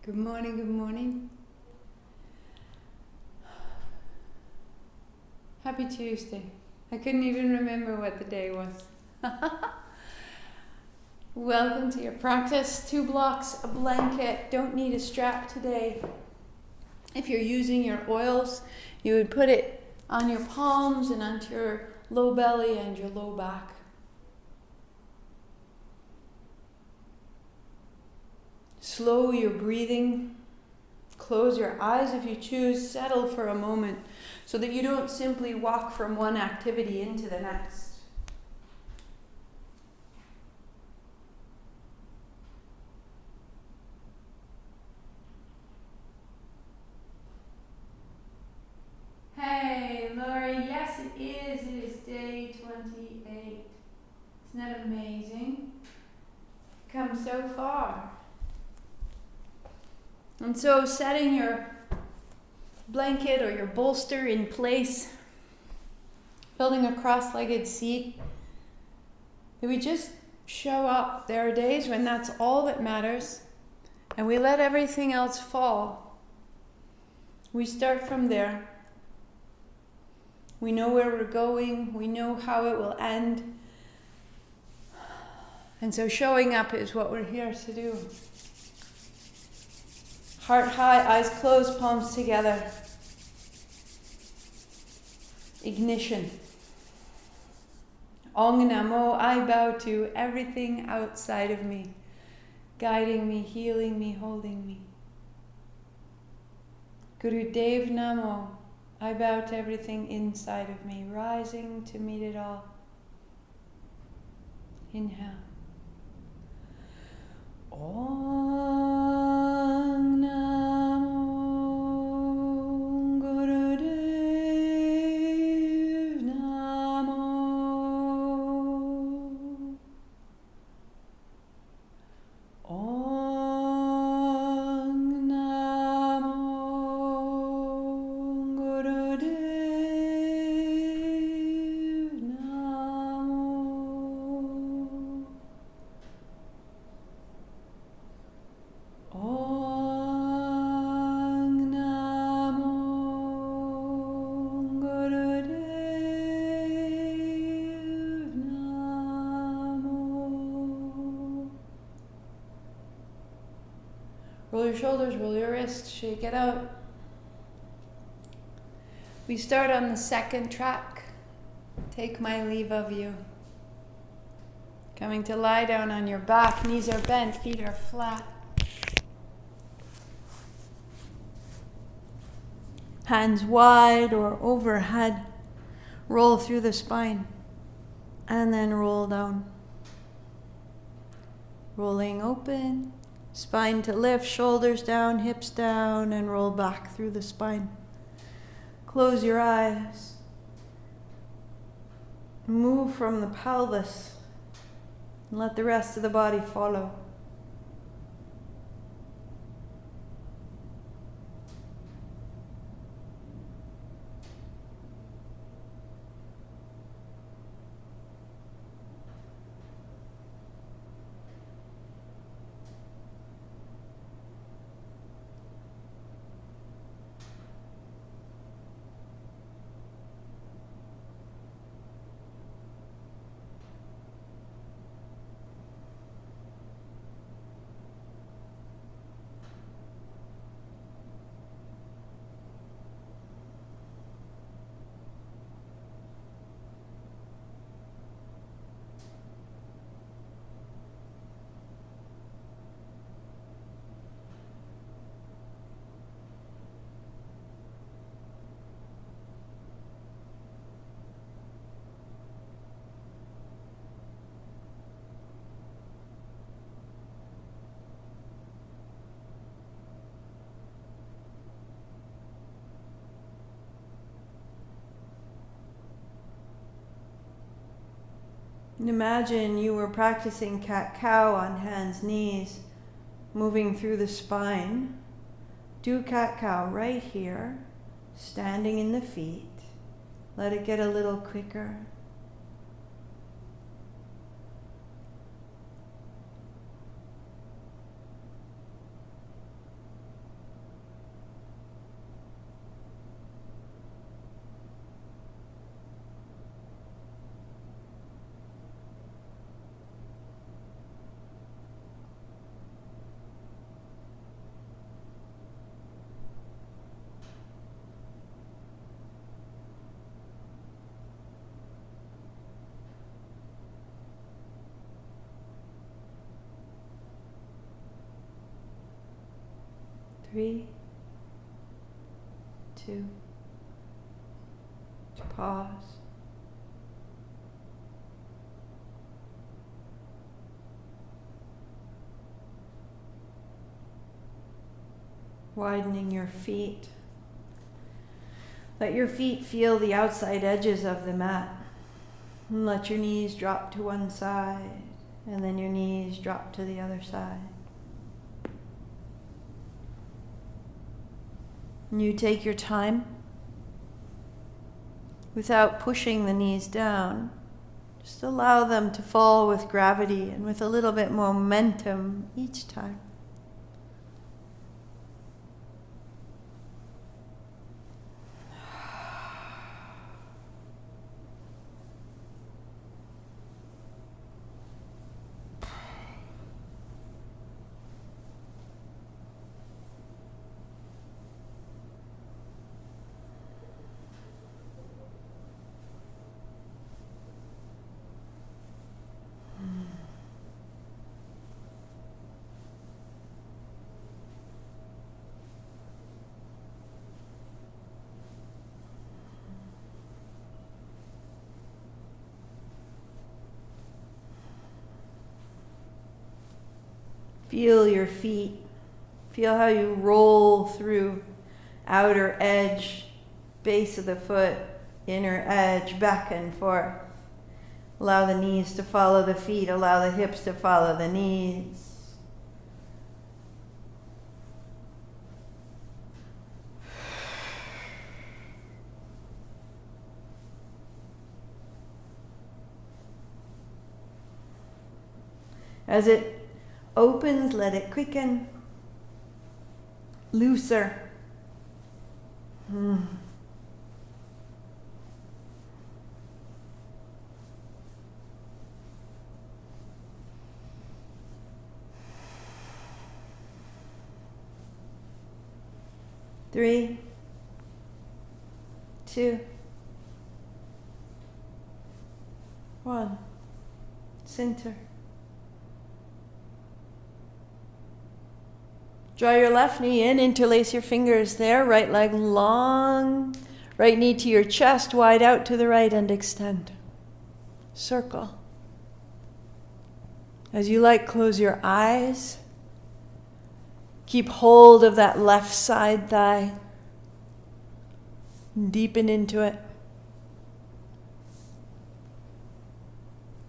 Good morning, good morning. Happy Tuesday. I couldn't even remember what the day was. Welcome to your practice. 2 blocks, a blanket. Don't need a strap today. If you're using your oils, you would put it on your palms and onto your low belly and your low back. Slow your breathing. Close your eyes if you choose. Settle for a moment so that you don't simply walk from one activity into the next. Hey, Lori. Yes, it is. It is day 28. Isn't that amazing? Come so far. And so setting your blanket or your bolster in place, building a cross-legged seat, that we just show up. There are days when that's all that matters, and we let everything else fall. We start from there. We know where we're going. We know how it will end. And so showing up is what we're here to do. Heart high, eyes closed, palms together. Ignition. Ong Namo, I bow to everything outside of me, guiding me, healing me, holding me. Guru Dev Namo, I bow to everything inside of me, rising to meet it all. Inhale. Om Namo Guru Dev Namo. Om Namo Guru Dev Namo. Om Namo Gurudev Namo. Roll your shoulders, roll your wrists, shake it out. We start on the second track. Take my leave of you. Coming to lie down on your back, knees are bent, feet are flat. Hands wide or overhead. Roll through the spine and then roll down. Rolling open, spine to lift, shoulders down, hips down, and roll back through the spine. Close your eyes. Move from the pelvis and let the rest of the body follow. Imagine you were practicing cat-cow on hands, knees, moving through the spine. Do cat-cow right here, standing in the feet. Let it get a little quicker. 3, 2, pause. Widening your feet. Let your feet feel the outside edges of the mat. And let your knees drop to one side, and then your knees drop to the other side. And you take your time without pushing the knees down. Just allow them to fall with gravity and with a little bit more momentum each time. Feel your feet. Feel how you roll through outer edge, base of the foot, inner edge, back and forth. Allow the knees to follow the feet. Allow the hips to follow the knees. As it opens, let it quicken. Looser. 3, 2, 1. Center. Draw your left knee in, interlace your fingers there, right leg long, right knee to your chest, wide out to the right and extend. Circle. As you like, close your eyes. Keep hold of that left side thigh. Deepen into it.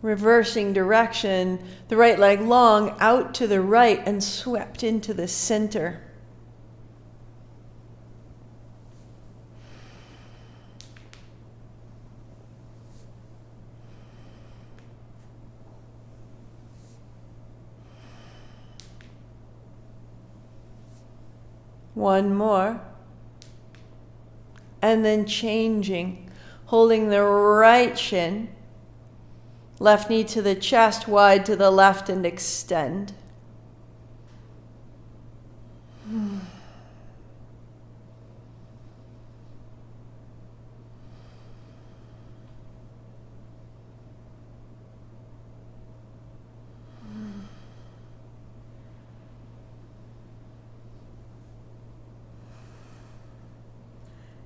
Reversing direction, the right leg long, out to the right and swept into the center. One more. And then changing, holding the right shin. Left knee to the chest, wide to the left and extend.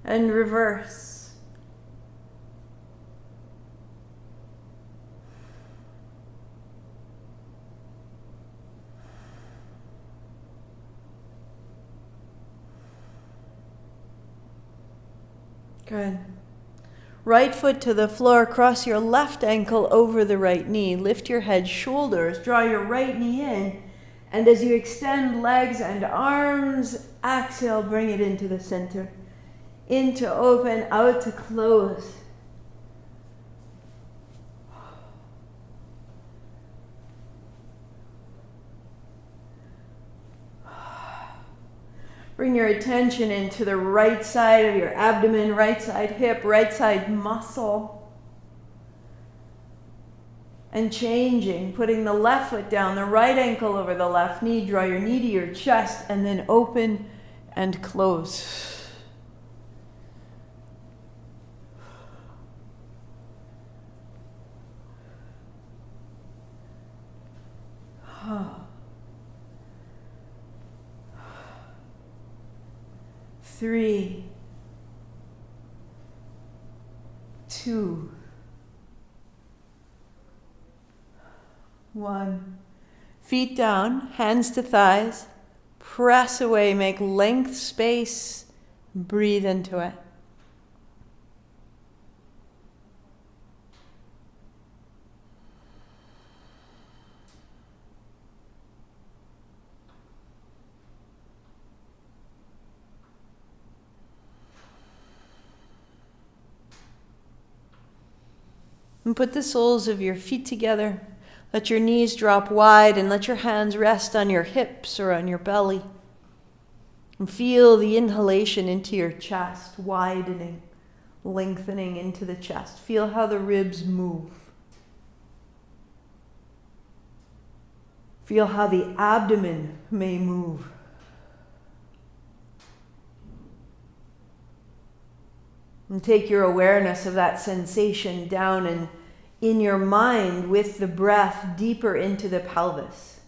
And reverse. Good. Right foot to the floor, cross your left ankle over the right knee. Lift your head, shoulders, draw your right knee in. And as you extend legs and arms, exhale, bring it into the center. In to open, out to close. Bring your attention into the right side of your abdomen, right side hip, right side muscle. And changing, putting the left foot down, the right ankle over the left knee, draw your knee to your chest, and then open and close. 3, 2, 1. Feet down, hands to thighs. Press away, make length, space. Breathe into it. And put the soles of your feet together. Let your knees drop wide and let your hands rest on your hips or on your belly. And feel the inhalation into your chest, widening, lengthening into the chest. Feel how the ribs move. Feel how the abdomen may move. And take your awareness of that sensation down and in your mind with the breath deeper into the pelvis.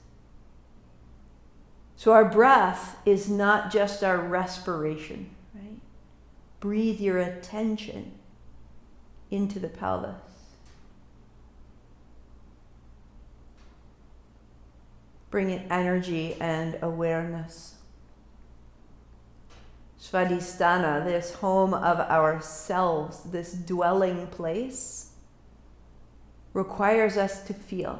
So our breath is not just our respiration, right? Breathe your attention into the pelvis. Bring in energy and awareness. Svadhistana, this home of ourselves, this dwelling place, requires us to feel.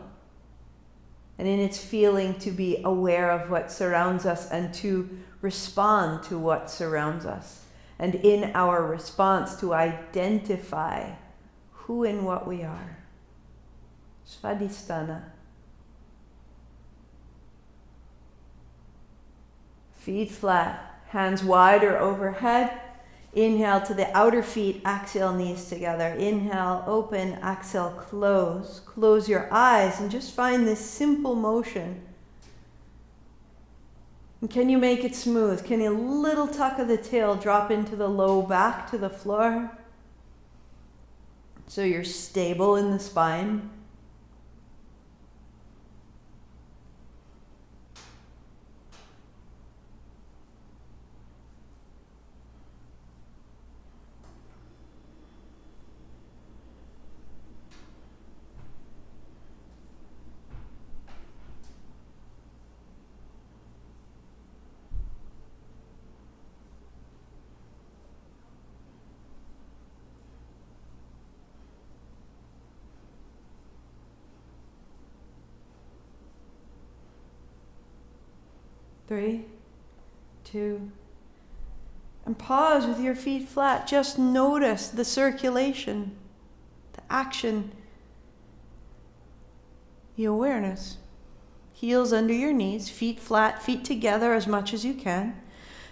And in its feeling, to be aware of what surrounds us and to respond to what surrounds us. And in our response, to identify who and what we are. Svadhistana. Feet flat. Hands wide or overhead. Inhale to the outer feet, exhale, knees together. Inhale, open, exhale, close. Close your eyes and just find this simple motion. And can you make it smooth? Can a little tuck of the tail drop into the low back to the floor? So you're stable in the spine. Three, 2, and pause with your feet flat. Just notice the circulation, the action, the awareness. Heels under your knees, feet flat, feet together as much as you can.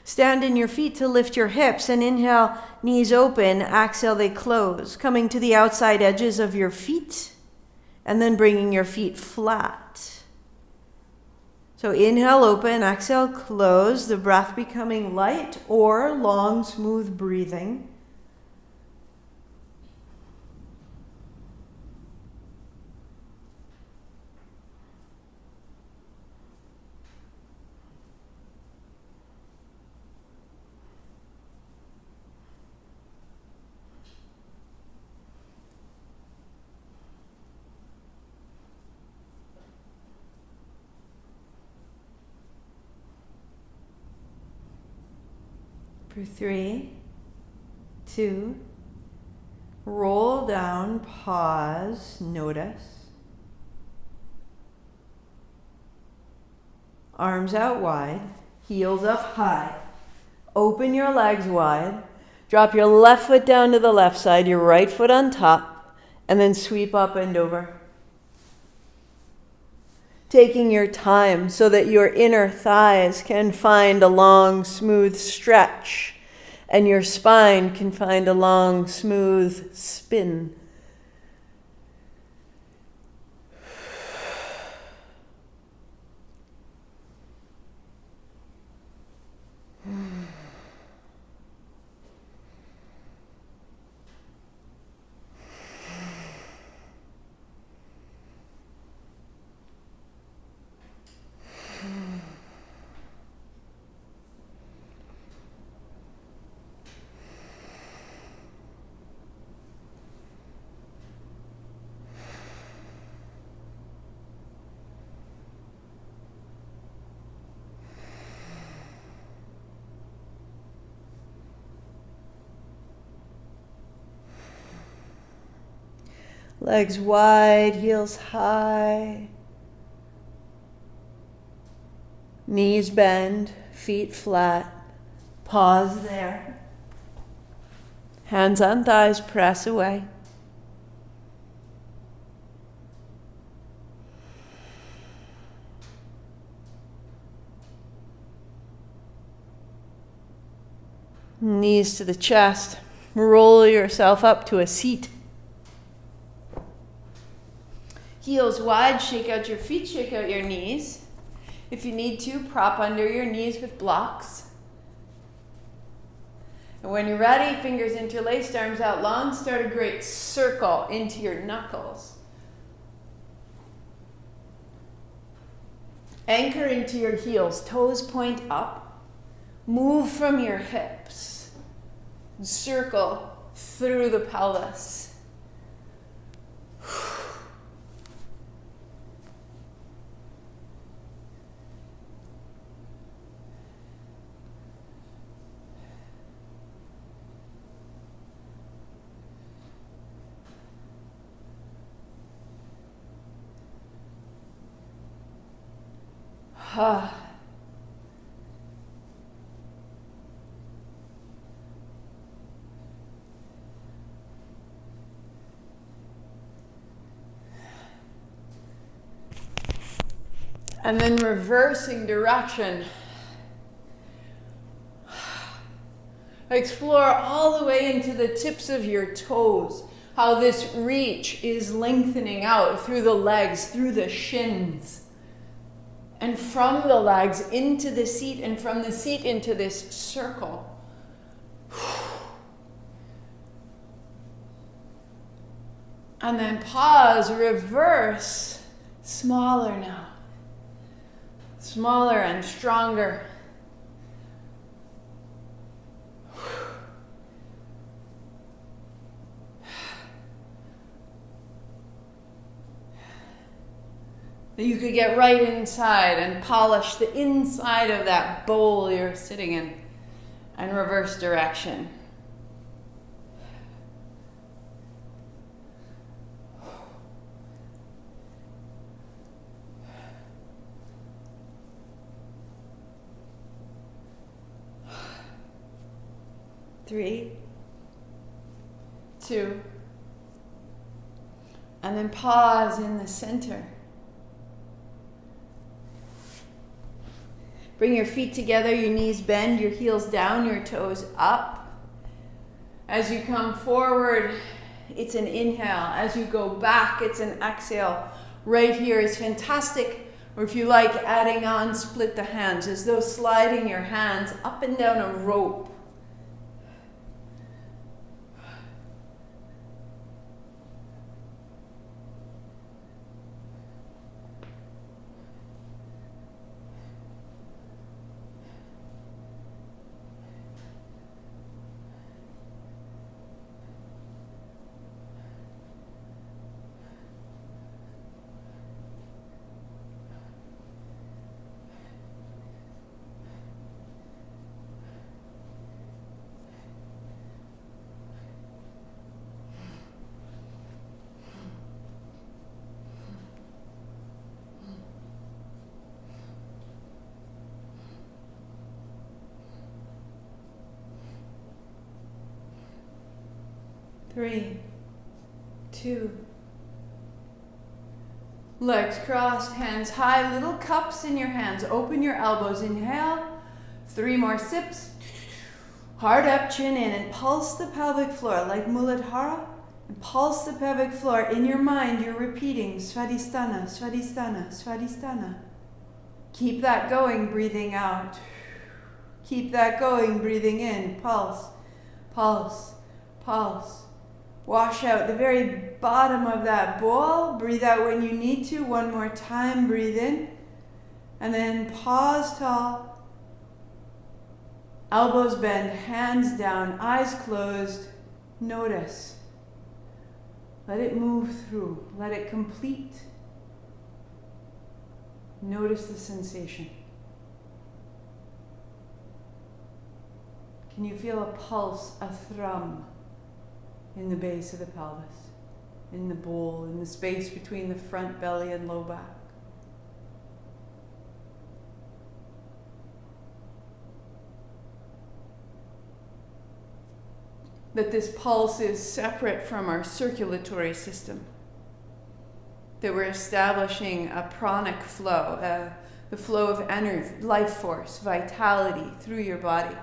Stand in your feet to lift your hips and inhale, knees open, exhale, they close. Coming to the outside edges of your feet and then bringing your feet flat. So inhale, open, exhale, close, the breath becoming light or long, smooth breathing. For 3, 2, roll down, pause, notice. Arms out wide, heels up high. Open your legs wide. Drop your left foot down to the left side, your right foot on top, and then sweep up and over. Taking your time so that your inner thighs can find a long, smooth stretch and your spine can find a long, smooth spin. Legs wide, heels high. Knees bend, feet flat. Pause there. Hands on thighs, press away. Knees to the chest. Roll yourself up to a seat. Heels wide, shake out your feet, shake out your knees. If you need to, prop under your knees with blocks. And when you're ready, fingers interlaced, arms out long, start a great circle into your knuckles. Anchor into your heels, toes point up. Move from your hips. Circle through the pelvis. And then reversing direction. Explore all the way into the tips of your toes. How this reach is lengthening out through the legs, through the shins. And from the legs into the seat, and from the seat into this circle. And then pause, reverse, smaller now. Smaller and stronger. You could get right inside and polish the inside of that bowl you're sitting in and reverse direction. Three, two, and then pause in the center. Bring your feet together, your knees bend, your heels down, your toes up. As you come forward, it's an inhale. As you go back, it's an exhale. Right here is fantastic. Or if you like, adding on, split the hands, as though sliding your hands up and down a rope. Three, two, legs crossed, hands high, little cups in your hands. Open your elbows, inhale, 3 more sips. Heart up, chin in, and pulse the pelvic floor like Muladhara. And pulse the pelvic floor. In your mind, you're repeating Svadhistana, Svadhistana, Svadhistana. Keep that going, breathing out. Keep that going, breathing in. Pulse, pulse, pulse. Wash out the very bottom of that bowl. Breathe out when you need to. 1 more time, breathe in. And then pause tall. Elbows bend, hands down, eyes closed. Notice. Let it move through. Let it complete. Notice the sensation. Can you feel a pulse, a thrum in the base of the pelvis? in the bowl, in the space between the front belly and low back. That this pulse is separate from our circulatory system. That we're establishing a pranic flow, the flow of energy, life force, vitality through your body.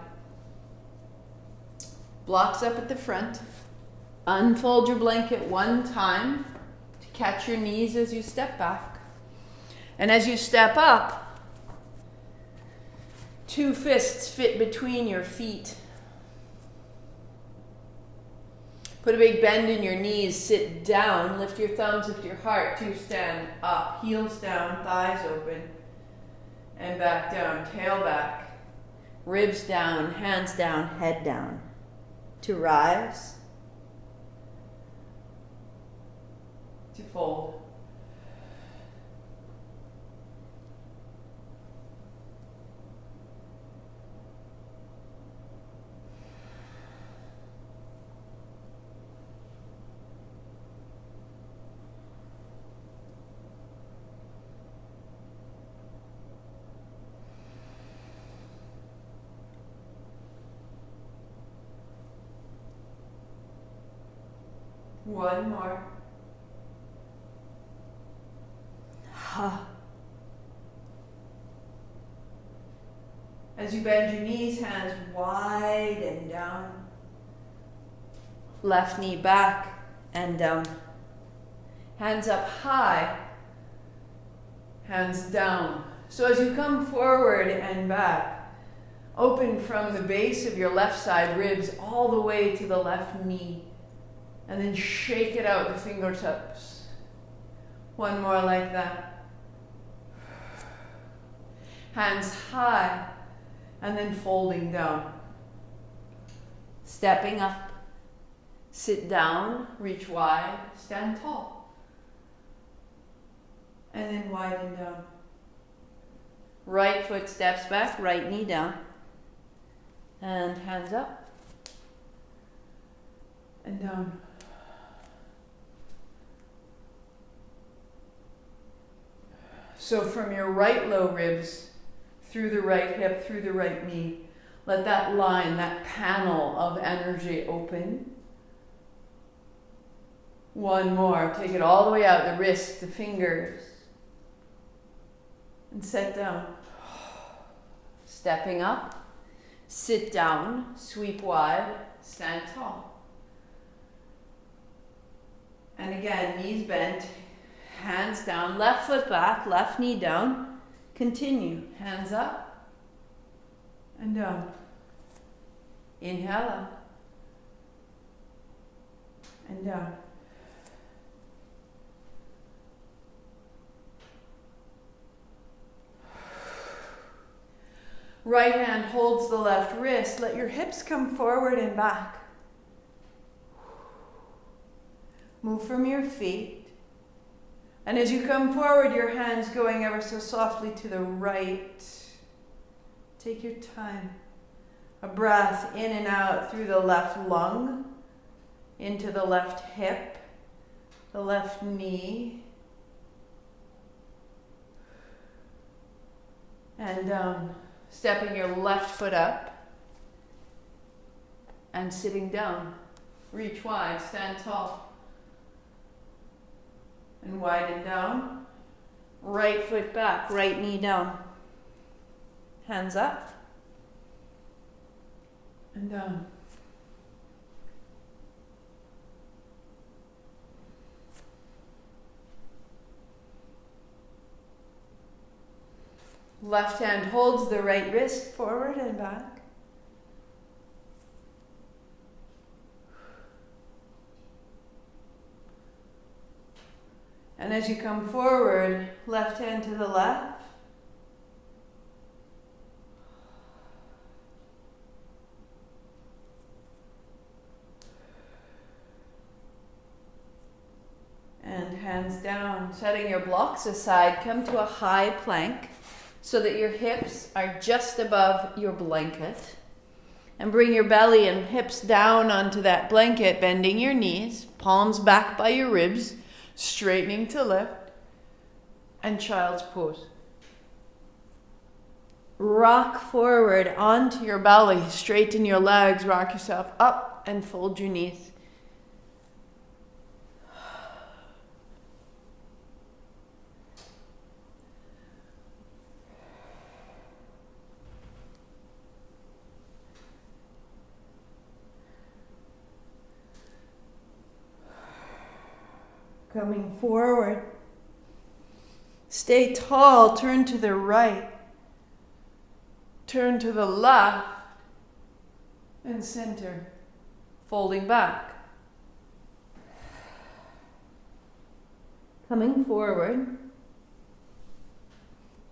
Blocks up at the front. Unfold your blanket one time to catch your knees as you step back. And as you step up, 2 fists fit between your feet. Put a big bend in your knees, sit down, lift your thumbs, lift your heart to stand up. Heels down, thighs open, and back down, tail back, ribs down, hands down, head down. To rise, to fold. One more. As you bend your knees, hands wide and down. Left knee back and down. Hands up high. Hands down. So as you come forward and back, open from the base of your left side ribs all the way to the left knee. And then shake it out, the fingertips. One more like that. Hands high, and then folding down. Stepping up. Sit down, reach wide, stand tall. And then widen down. Right foot steps back, right knee down. And hands up. And down. So from your right low ribs, through the right hip, through the right knee, let that line, that panel of energy open. One more. Take it all the way out, the wrist, the fingers. And set down. Stepping up, sit down, sweep wide, stand tall. And again, knees bent. Hands down, left foot back, left knee down. Continue. Hands up and down. Inhale up and down. Right hand holds the left wrist. Let your hips come forward and back. Move from your feet. And as you come forward, your hands going ever so softly to the right. Take your time. A breath in and out through the left lung, into the left hip, the left knee, and down. Stepping your left foot up and sitting down. Reach wide, stand tall. And widen down. Right foot back, right knee down. Hands up. And down. Left hand holds the right wrist forward and back. And as you come forward, left hand to the left. And hands down, setting your blocks aside, come to a high plank so that your hips are just above your blanket. And bring your belly and hips down onto that blanket, bending your knees, palms back by your ribs, straightening to lift, and child's pose. Rock forward onto your belly, straighten your legs, rock yourself up and fold your knees. Coming forward. Stay tall, turn to the right. Turn to the left. And center. Folding back. Coming forward.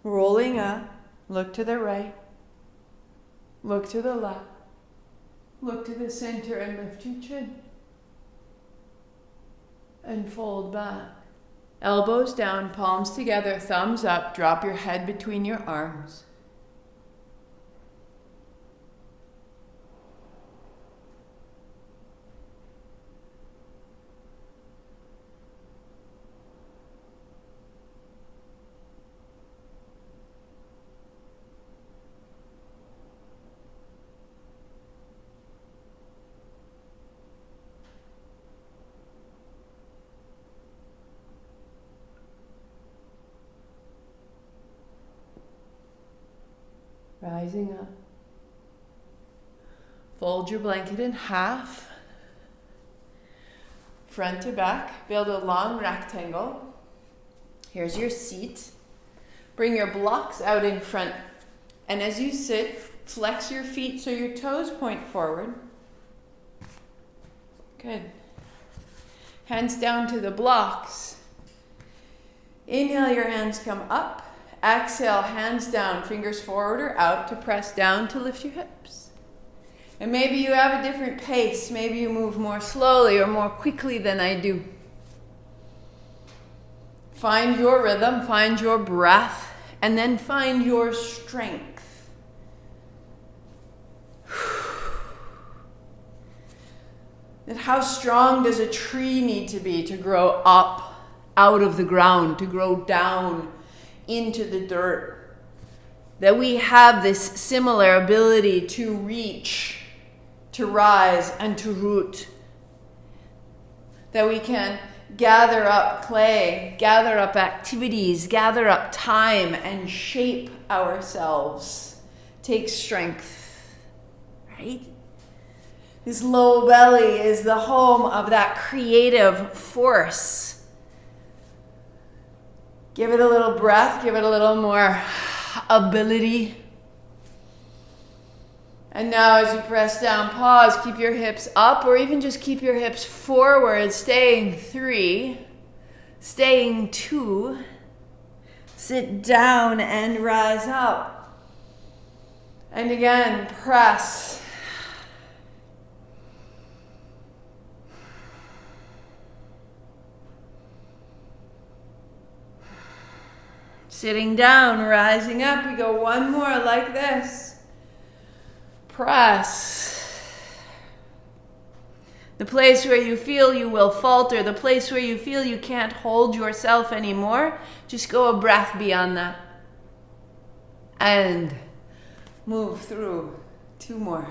Rolling up. Look to the right. Look to the left. Look to the center and lift your chin. And fold back. Elbows down, palms together, thumbs up. Drop your head between your arms. Rising up. Fold your blanket in half. Front to back. Build a long rectangle. Here's your seat. Bring your blocks out in front. And as you sit, flex your feet so your toes point forward. Good. Hands down to the blocks. Inhale, your hands come up. Exhale, hands down, fingers forward or out to press down to lift your hips. And maybe you have a different pace. Maybe you move more slowly or more quickly than I do. Find your rhythm, find your breath, and then find your strength. And how strong does a tree need to be to grow up out of the ground, to grow down into the dirt? That we have this similar ability to reach, to rise, and to root. That we can gather up clay, gather up activities, gather up time, and shape ourselves. Takes strength, right? This low belly is the home of that creative force. Give it a little breath, give it a little more ability. And now as you press down, pause, keep your hips up or even just keep your hips forward, staying 3, staying 2. Sit down and rise up. And again, press. Sitting down, rising up. We go one more like this. Press. The place where you feel you will falter, the place where you feel you can't hold yourself anymore, just go a breath beyond that. And move through. 2 more.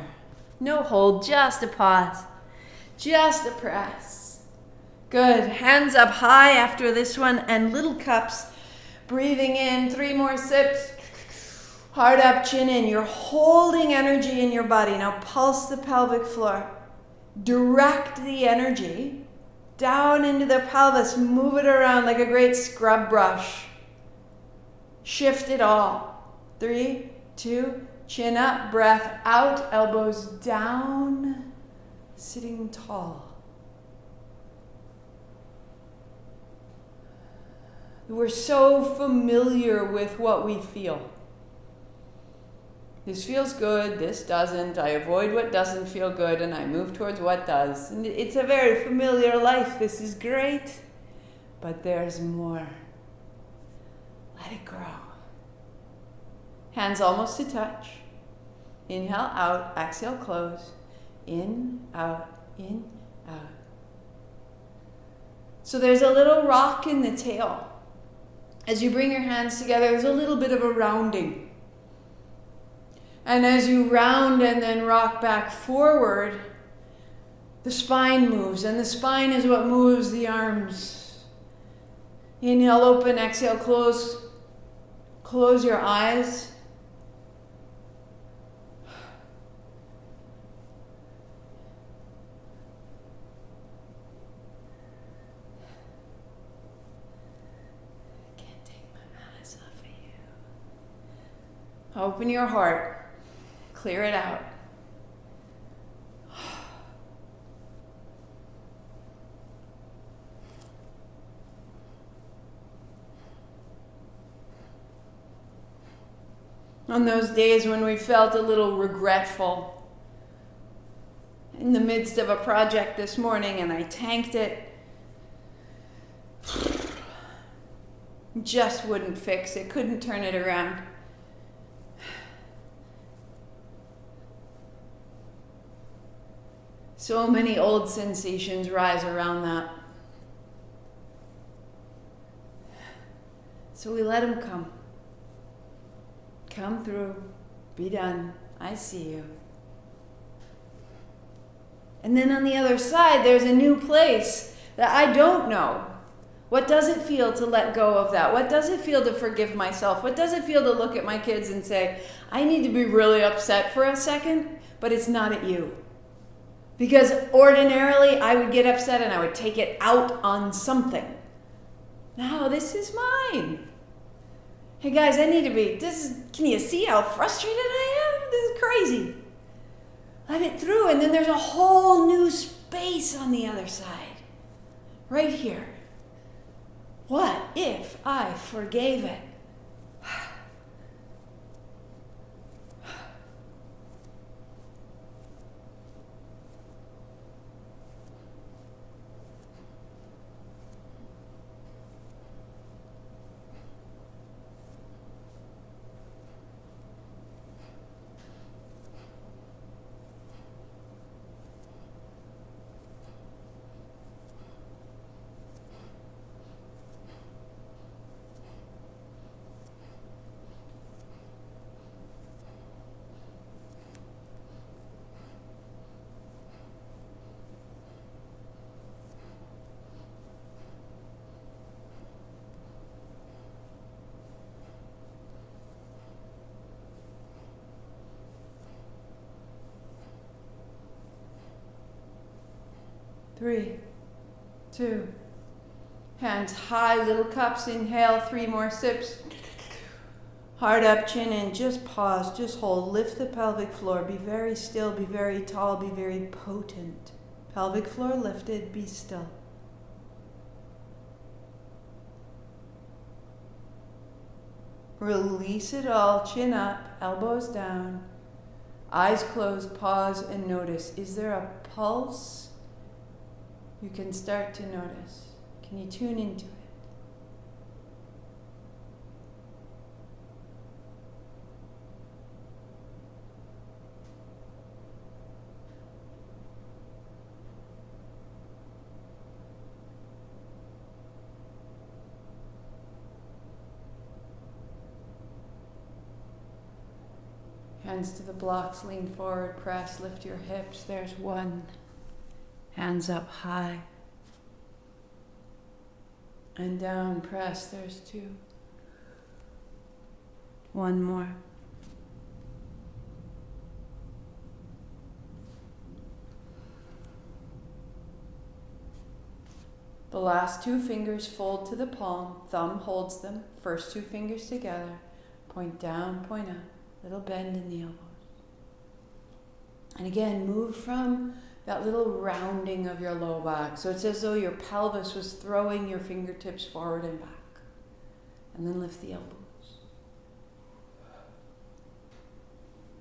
No hold, just a pause. Just a press. Good. Hands up high after this one and little cups. Breathing in, 3 more sips. Heart up, chin in. You're holding energy in your body. Now pulse the pelvic floor. Direct the energy down into the pelvis. Move it around like a great scrub brush. Shift it all. 3, 2, chin up, breath out, elbows down, sitting tall. We're so familiar with what we feel. This feels good, this doesn't. I avoid what doesn't feel good and I move towards what does. And it's a very familiar life. This is great. But there's more. Let it grow. Hands almost to touch. Inhale, out. Exhale, close. In, out, out. So there's a little rock in the tail. As you bring your hands together, there's a little bit of a rounding. And as you round and then rock back forward, the spine moves, and the spine is what moves the arms. Inhale, open, exhale, close. Close your eyes. I can't take my eyes off of you. Open your heart. Clear it out. On those days when we felt a little regretful, in the midst of a project this morning and I tanked it, just wouldn't fix it, couldn't turn it around. So many old sensations rise around that. So we let them come. Come through, be done, I see you. And then on the other side, there's a new place that I don't know. What does it feel to let go of that? What does it feel to forgive myself? What does it feel to look at my kids and say, I need to be really upset for a second, but it's not at you. Because ordinarily I would get upset and I would take it out on something. Now this is mine. Hey guys, I need to be, can you see how frustrated I am? This is crazy. Let it through, and then there's a whole new space on the other side. Right here. What if I forgave it? Three, two, hands high, little cups, inhale, 3 more sips. Heart up, chin in, just pause, just hold, lift the pelvic floor, be very still, be very tall, be very potent. Pelvic floor lifted, be still. Release it all, chin up, elbows down, eyes closed, pause and notice. Is there a pulse? You can start to notice. Can you tune into it? Hands to the blocks, lean forward, press, lift your hips. There's 1. Hands up high. And down, press, there's 2. 1 more. The last 2 fingers fold to the palm, thumb holds them, first 2 fingers together, point down, point up, little bend in the elbows. And again, move from that little rounding of your low back. So it's as though your pelvis was throwing your fingertips forward and back. And then lift the elbows.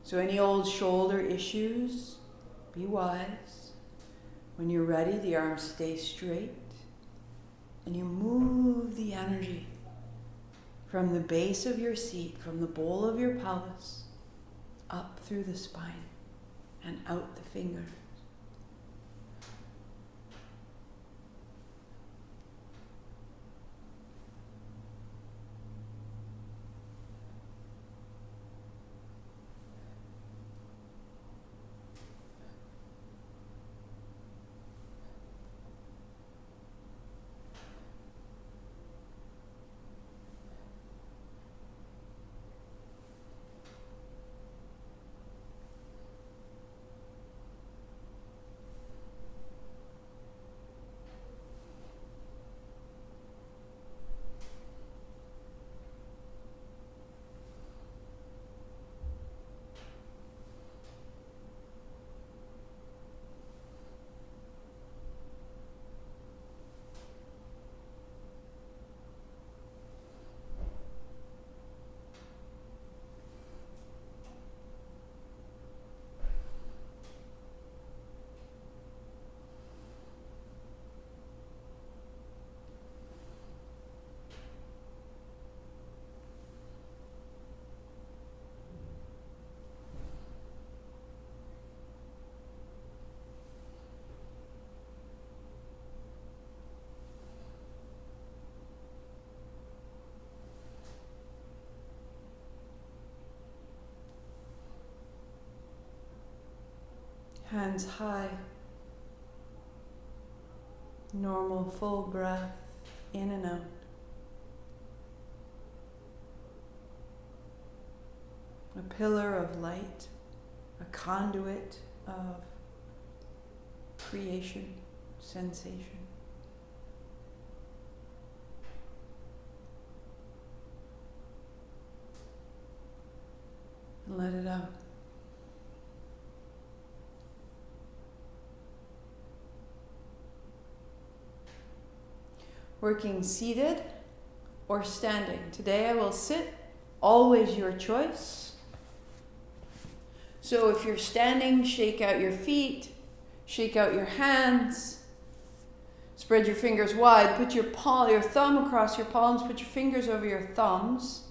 So any old shoulder issues, be wise. When you're ready, the arms stay straight. And you move the energy from the base of your seat, from the bowl of your pelvis, up through the spine and out the fingers. Hands high. Normal full breath in and out. A pillar of light, a conduit of creation, sensation. And let it out. Working seated or standing. Today I will sit, always your choice. So if you're standing, shake out your feet, shake out your hands, spread your fingers wide, put your thumb across your palms, put your fingers over your thumbs,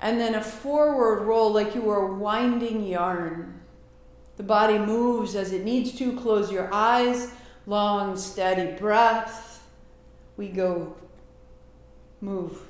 and then a forward roll like you were winding yarn. The body moves as it needs to. Close your eyes, long, steady breath. We go, move.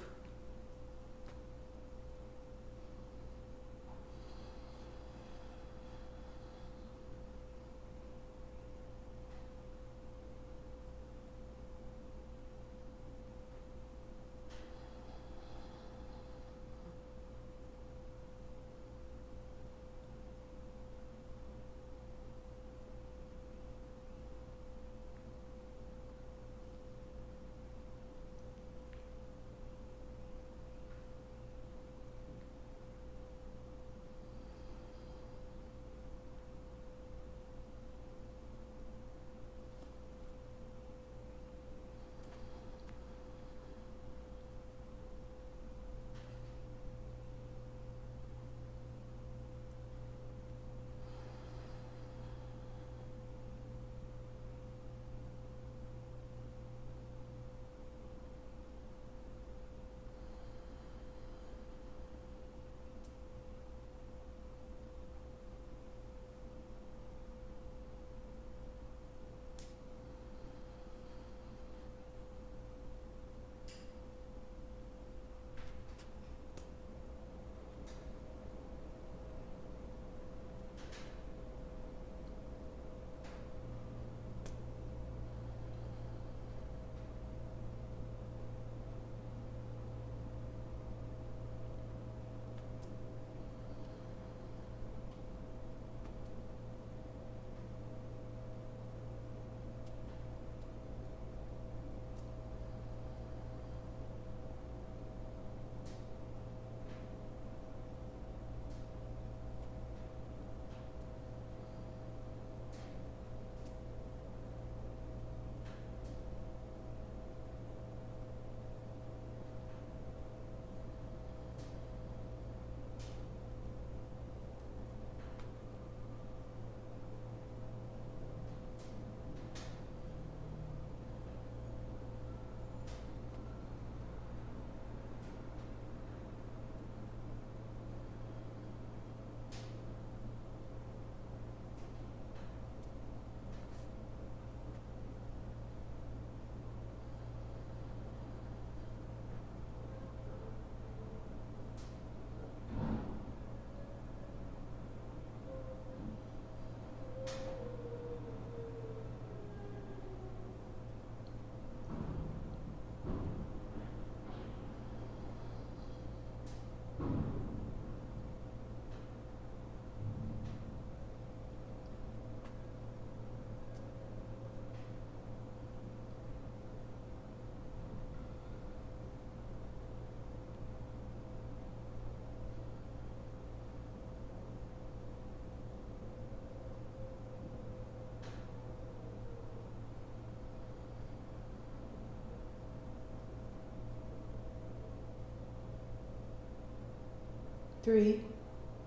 3,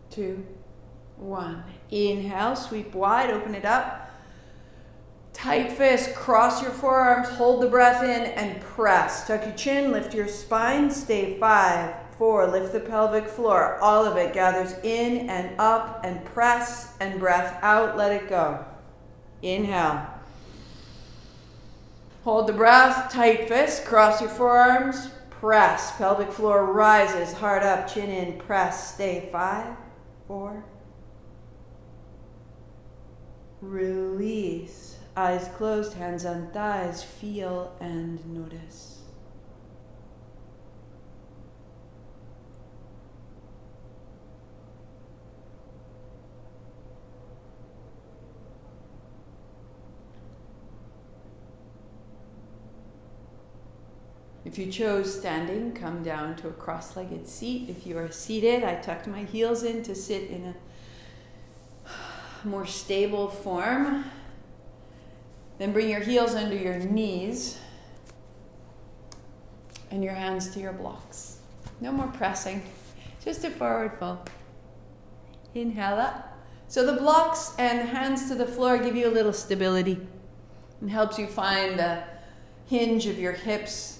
2, 1. Inhale, sweep wide, open it up. Tight fist, cross your forearms, hold the breath in and press. Tuck your chin, lift your spine, stay 5, 4, lift the pelvic floor. All of it gathers in and up and press and breath out, let it go. Inhale. Hold the breath, tight fist, cross your forearms, press. Pelvic floor rises, heart up, chin in, press. Stay 5, 4. Release. Eyes closed, hands on thighs, feel and notice. If you chose standing, come down to a cross-legged seat. If you are seated, I tucked my heels in to sit in a more stable form. Then bring your heels under your knees and your hands to your blocks. No more pressing, just a forward fold. Inhale up. So the blocks and hands to the floor give you a little stability and helps you find the hinge of your hips.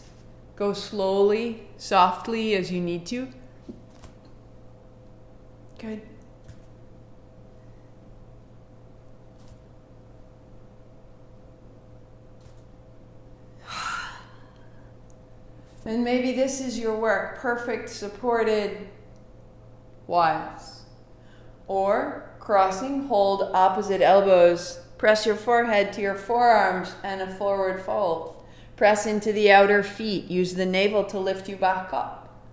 Go slowly, softly as you need to. Good. And maybe this is your work, perfect supported Ys. Or crossing, hold opposite elbows, press your forehead to your forearms and a forward fold. Press into the outer feet. Use the navel to lift you back up.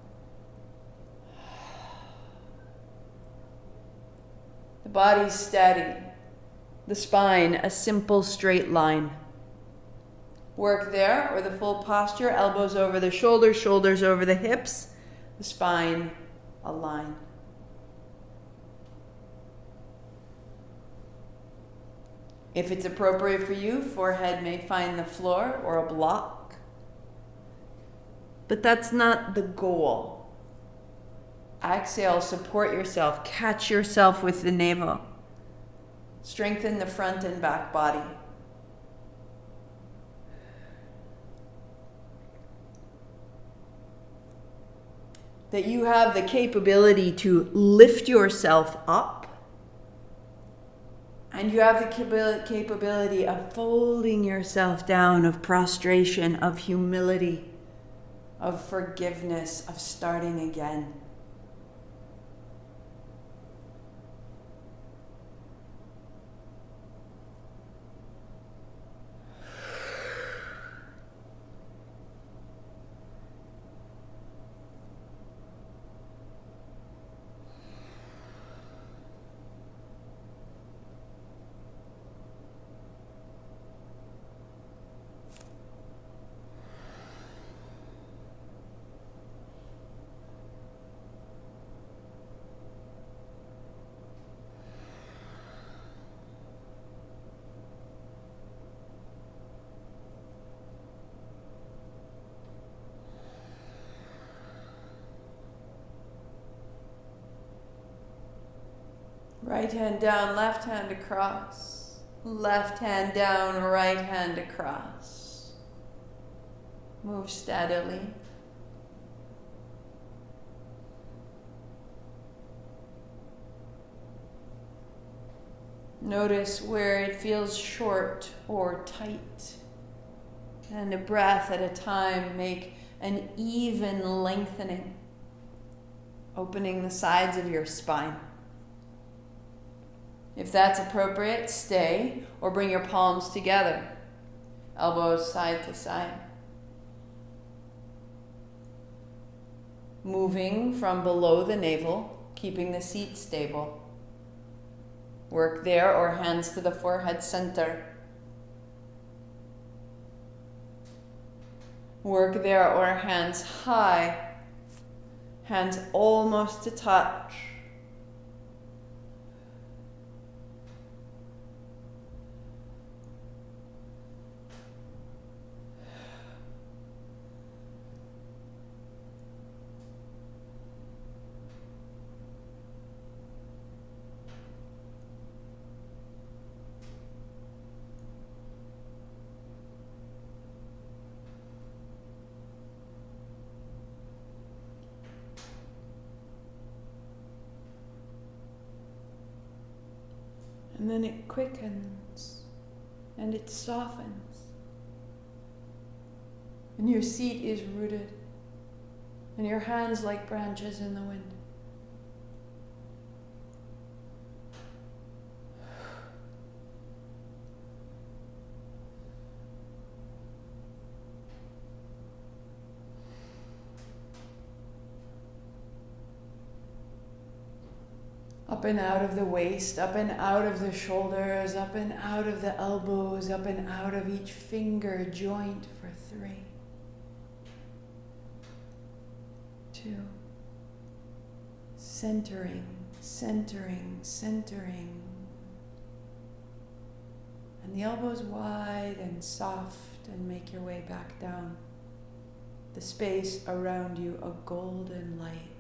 The body's steady. The spine, a simple straight line. Work there, or the full posture, elbows over the shoulders, shoulders over the hips, the spine, a line. If it's appropriate for you, forehead may find the floor or a block. But that's not the goal. Exhale, support yourself, catch yourself with the navel. Strengthen the front and back body. That you have the capability to lift yourself up. And you have the capability of folding yourself down, of prostration, of humility, of forgiveness, of starting again. Right hand down, left hand across. Left hand down, right hand across. Move steadily. Notice where it feels short or tight. And a breath at a time, make an even lengthening, opening the sides of your spine. If that's appropriate, stay or bring your palms together, elbows side to side. Moving from below the navel, keeping the seat stable. Work there or hands to the forehead center. Work there or hands high, hands almost to touch. And then it quickens and it softens. And your seat is rooted. And your hands like branches in the wind. Up and out of the waist, up and out of the shoulders, up and out of the elbows, up and out of each finger joint for 3, 2, centering, centering, centering. And the elbows wide and soft, and make your way back down. The space around you, a golden light.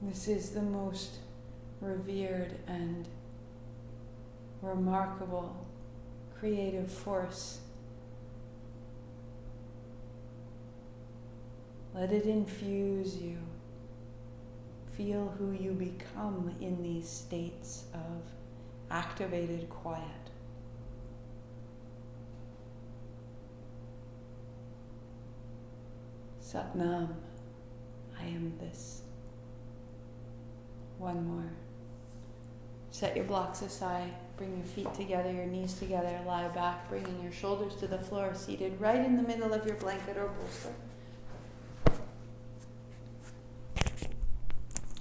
This is the most revered and remarkable creative force. Let it infuse you. Feel who you become in these states of activated quiet. Satnam, I am this. One more. Set your blocks aside. Bring your feet together, your knees together. Lie back, bringing your shoulders to the floor, seated right in the middle of your blanket or bolster.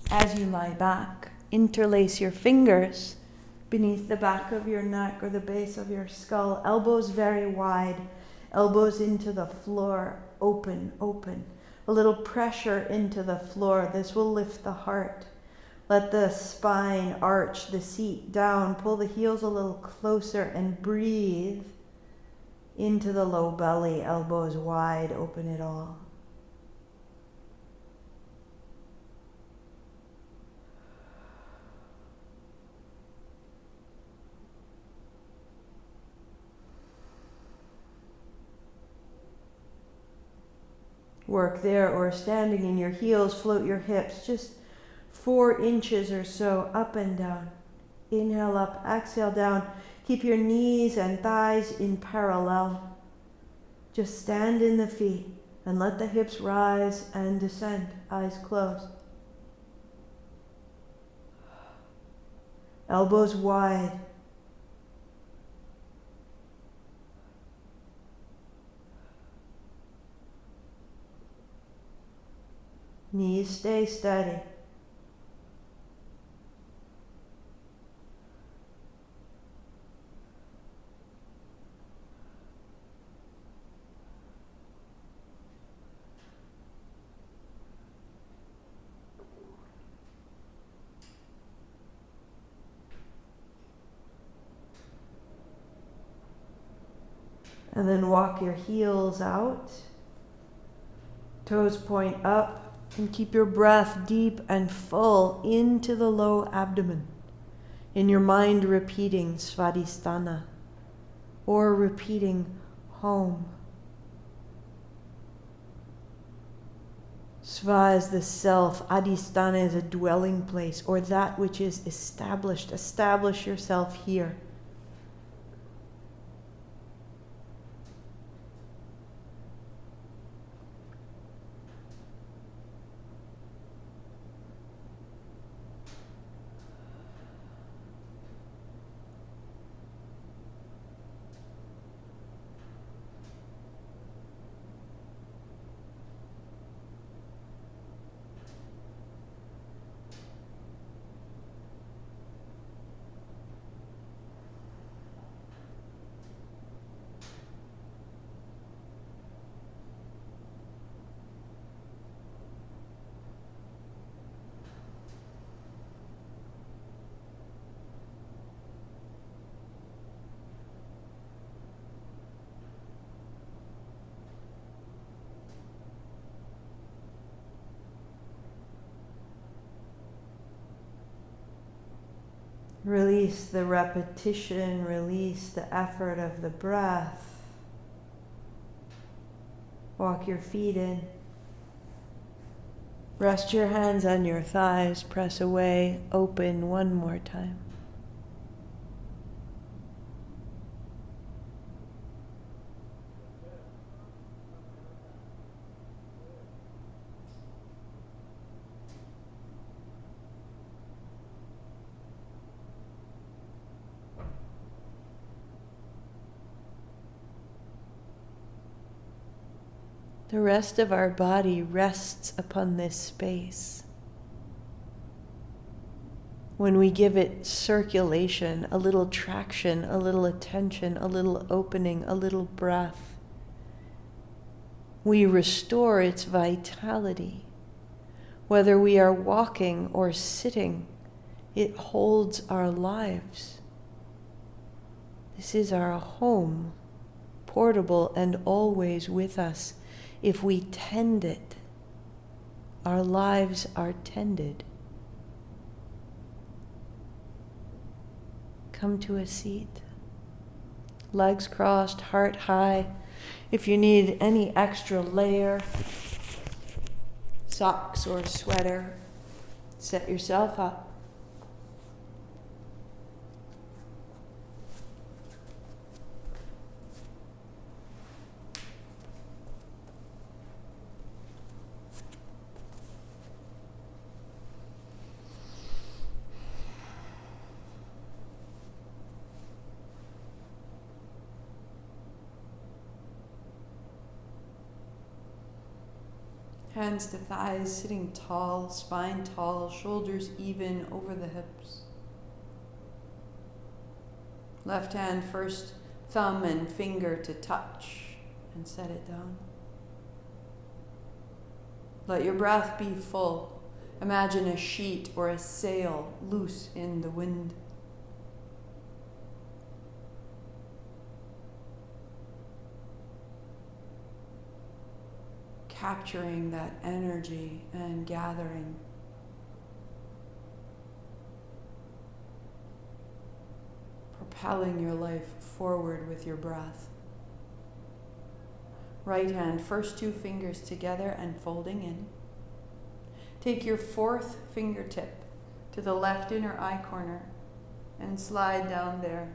As you lie back, interlace your fingers beneath the back of your neck or the base of your skull. Elbows very wide. Elbows into the floor. Open, open. A little pressure into the floor. This will lift the heart. Let the spine arch, the seat down. Pull the heels a little closer and breathe into the low belly. Elbows wide, open it all. Work there or standing in your heels. Float your hips just 4 inches or so up and down. Inhale up, exhale down. Keep your knees and thighs in parallel. Just stand in the feet and let the hips rise and descend. Eyes closed. Elbows wide. Knees stay steady. And then walk your heels out. Toes point up. And keep your breath deep and full into the low abdomen. In your mind repeating Svadhistana or repeating home. Sva is the self, adhistana is a dwelling place or that which is established. Establish yourself here. Release the repetition, release the effort of the breath. Walk your feet in. Rest your hands on your thighs, press away, open one more time. The rest of our body rests upon this space. When we give it circulation, a little traction, a little attention, a little opening, a little breath, we restore its vitality. Whether we are walking or sitting, it holds our lives. This is our home, portable and always with us. If we tend it, our lives are tended. Come to a seat. Legs crossed, heart high. If you need any extra layer, socks or sweater, set yourself up. Hands to thighs, sitting tall, spine tall, shoulders even over the hips. Left hand first, thumb and finger to touch and set it down. Let your breath be full. Imagine a sheet or a sail loose in the wind. Capturing that energy and gathering. Propelling your life forward with your breath. Right hand, first two fingers together and folding in. Take your fourth fingertip to the left inner eye corner and slide down there.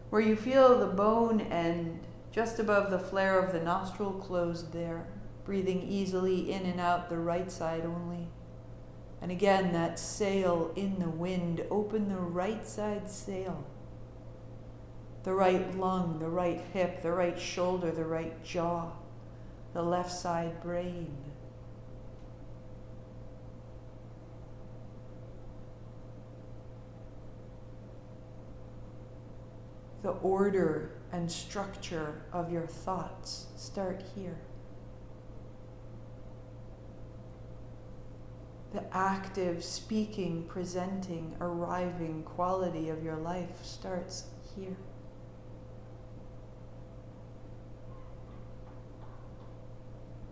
Where you feel the bone end, just above the flare of the nostril, closed there, breathing easily in and out the right side only. And again, that sail in the wind, open the right side sail. The right lung, the right hip, the right shoulder, the right jaw, the left side brain. The order and structure of your thoughts start here. The active, speaking, presenting, arriving quality of your life starts here.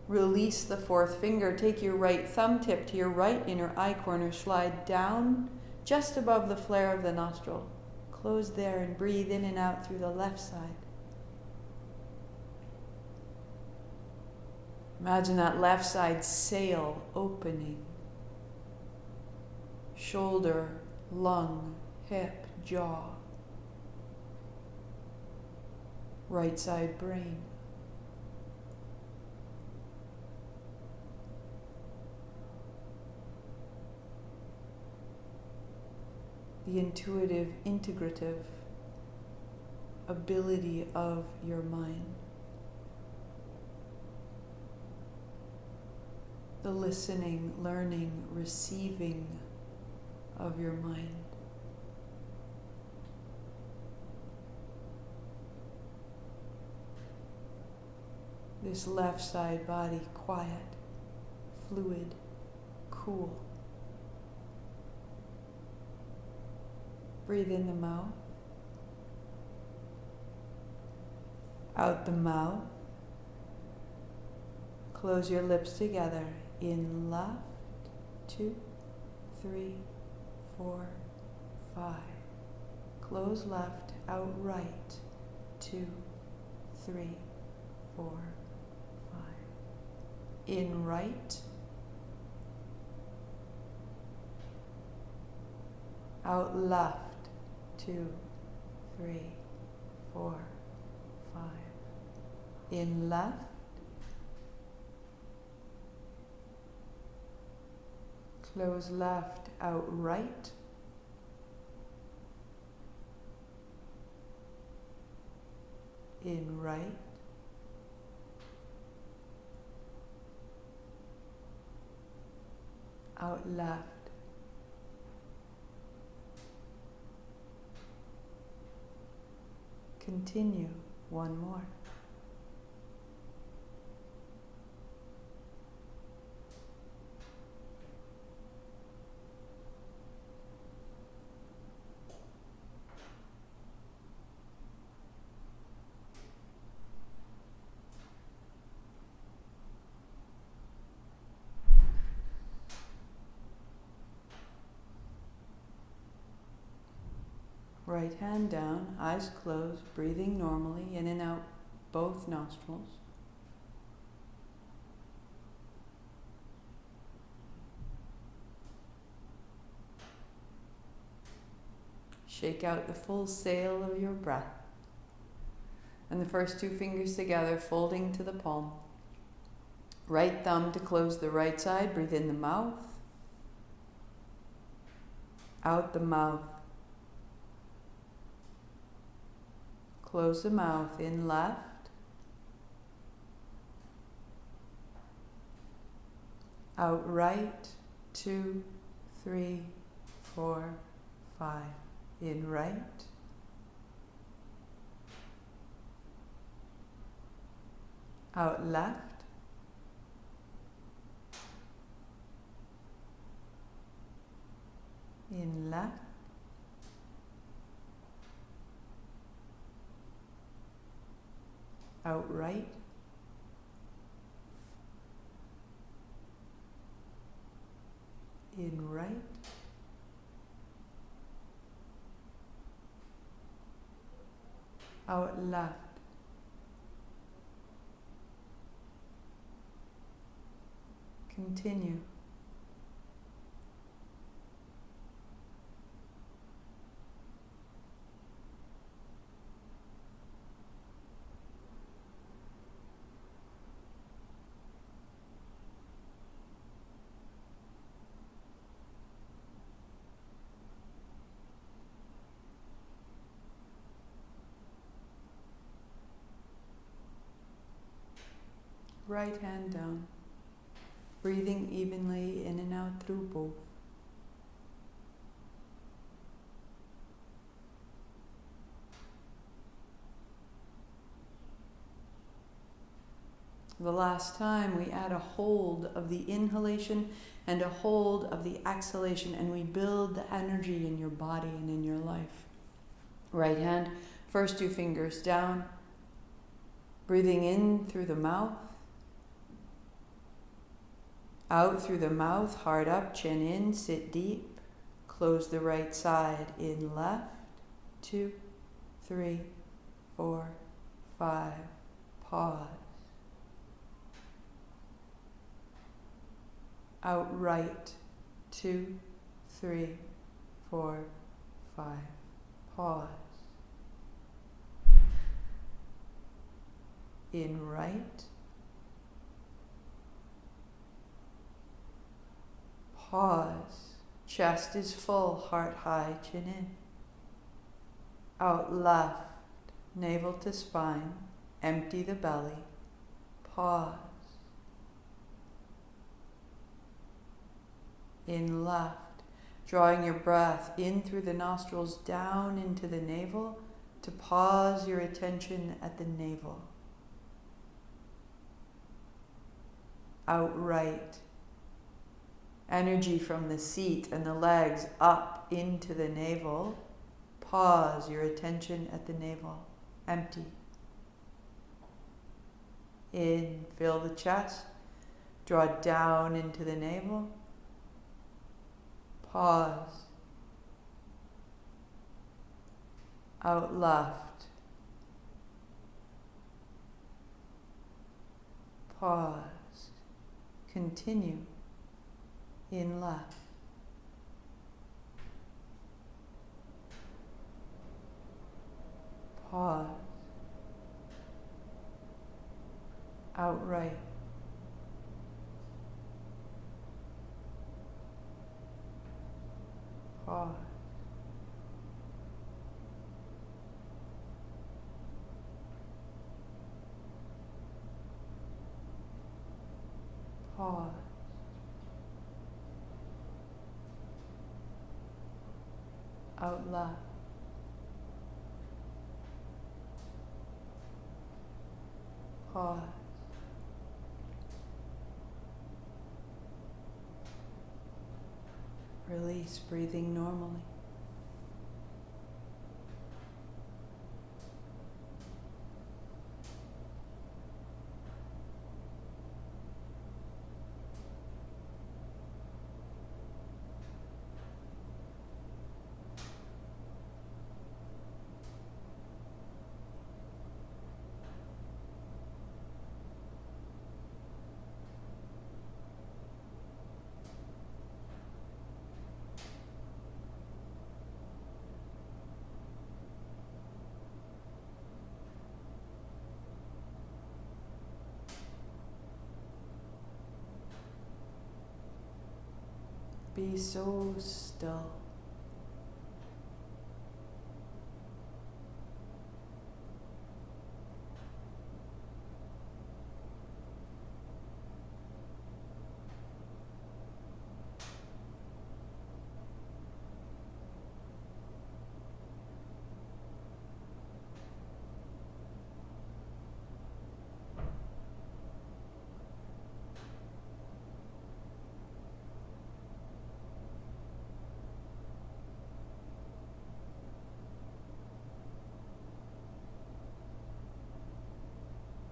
Release the fourth finger. Take your right thumb tip to your right inner eye corner. Slide down just above the flare of the nostril. Close there and breathe in and out through the left side. Imagine that left side sail opening. Shoulder, lung, hip, jaw. Right side brain. The intuitive, integrative ability of your mind. The listening, learning, receiving of your mind. This left side body quiet, fluid, cool. Breathe in the mouth. Out the mouth. Close your lips together. In left, 2, 3, 4, 5. Close left, out right. 2, 3, 4, 5. In right. Out left. 2, 3, 4, 5. In left. Close left, out right. In right. Out left. Continue one more. Right hand down, eyes closed, breathing normally in and out both nostrils. Shake out the full sail of your breath. And the first two fingers together, folding to the palm. Right thumb to close the right side, breathe in the mouth. Out the mouth. Close the mouth, in left. Out right, 2, 3, 4, 5. In right. Out left. In left. Out right. In right. Out left. Continue. Right hand down, breathing evenly in and out through both. The last time we add a hold of the inhalation and a hold of the exhalation, and we build the energy in your body and in your life. Right hand, first two fingers down, breathing in through the mouth. Out through the mouth, heart up, chin in, sit deep. Close the right side, in left. 2, 3, 4, 5. Pause. Out right. 2, 3, 4, 5. Pause. In right. Pause. Chest is full, heart high, chin in. Out left, navel to spine, empty the belly. Pause. In left, drawing your breath in through the nostrils down into the navel to pause your attention at the navel. Out right. Energy from the seat and the legs up into the navel. Pause your attention at the navel. Empty. In, fill the chest. Draw down into the navel. Pause. out left. Pause. Continue in left. Pause. Out right. Pause. Pause. Out left. Pause. Release, breathing normally. Be so still.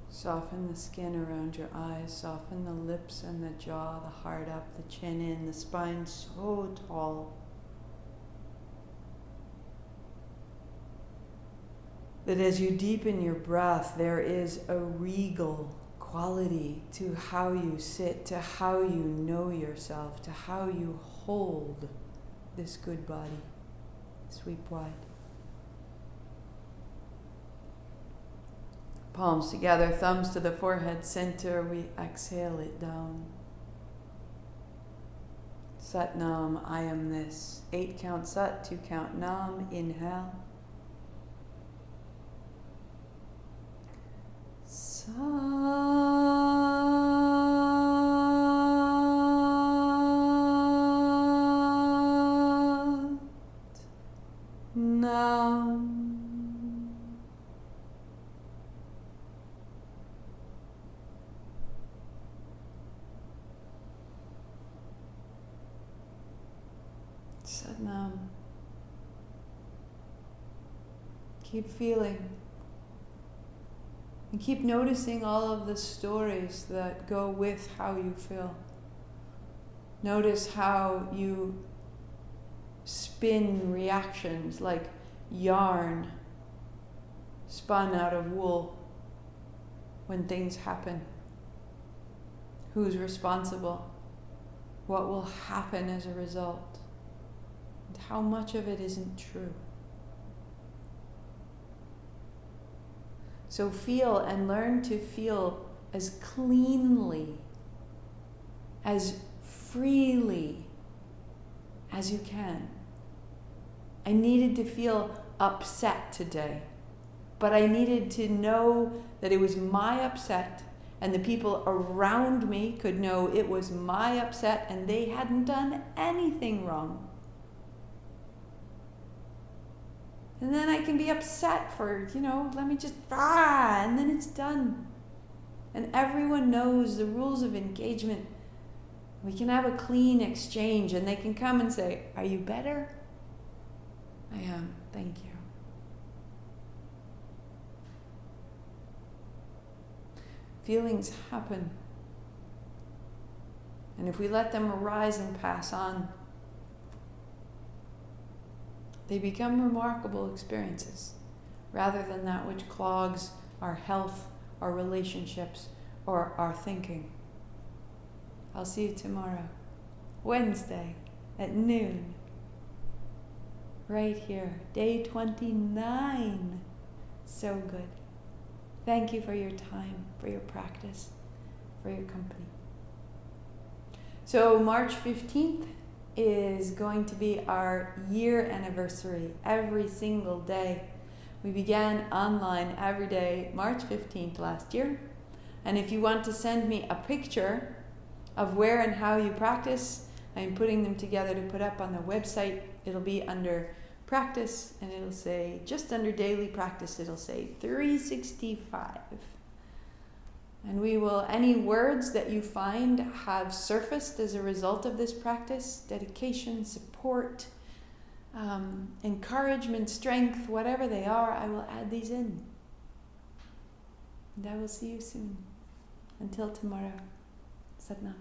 Soften the skin around your eyes, soften the lips and the jaw, the heart up, the chin in, the spine so tall that as you deepen your breath, there is a regal quality to how you sit, to how you know yourself, to how you hold this good body. Sweep wide. Palms together, thumbs to the forehead center. We exhale it down. Sat Nam, I am this. 8 count Sat, 2 count Nam. Inhale. Sat Nam. Sat Nam. Keep feeling. And keep noticing all of the stories that go with how you feel. Notice how you spin reactions like yarn spun out of wool when things happen. Who's responsible? What will happen as a result? And how much of it isn't true? So feel and learn to feel as cleanly, as freely as you can. I needed to feel upset today, but I needed to know that it was my upset and the people around me could know it was my upset and they hadn't done anything wrong. And then I can be upset for, let me just, and then it's done. And everyone knows the rules of engagement. We can have a clean exchange and they can come and say, are you better? I am, thank you. Feelings happen. And if we let them arise and pass on, they become remarkable experiences. rather than that which clogs our health, our relationships, or our thinking. I'll see you tomorrow, Wednesday at noon, right here, day 29. So good. Thank you for your time, for your practice, for your company. So March 15th is going to be our year anniversary every single day. We began online every day, March 15th last year. And if you want to send me a picture of where and how you practice, I'm putting them together to put up on the website. It'll be under practice, and it'll say, just under daily practice, it'll say 365. And we will, any words that you find have surfaced as a result of this practice, dedication, support, encouragement, strength, whatever they are, I will add these in. And I will see you soon. Until tomorrow, Satnam.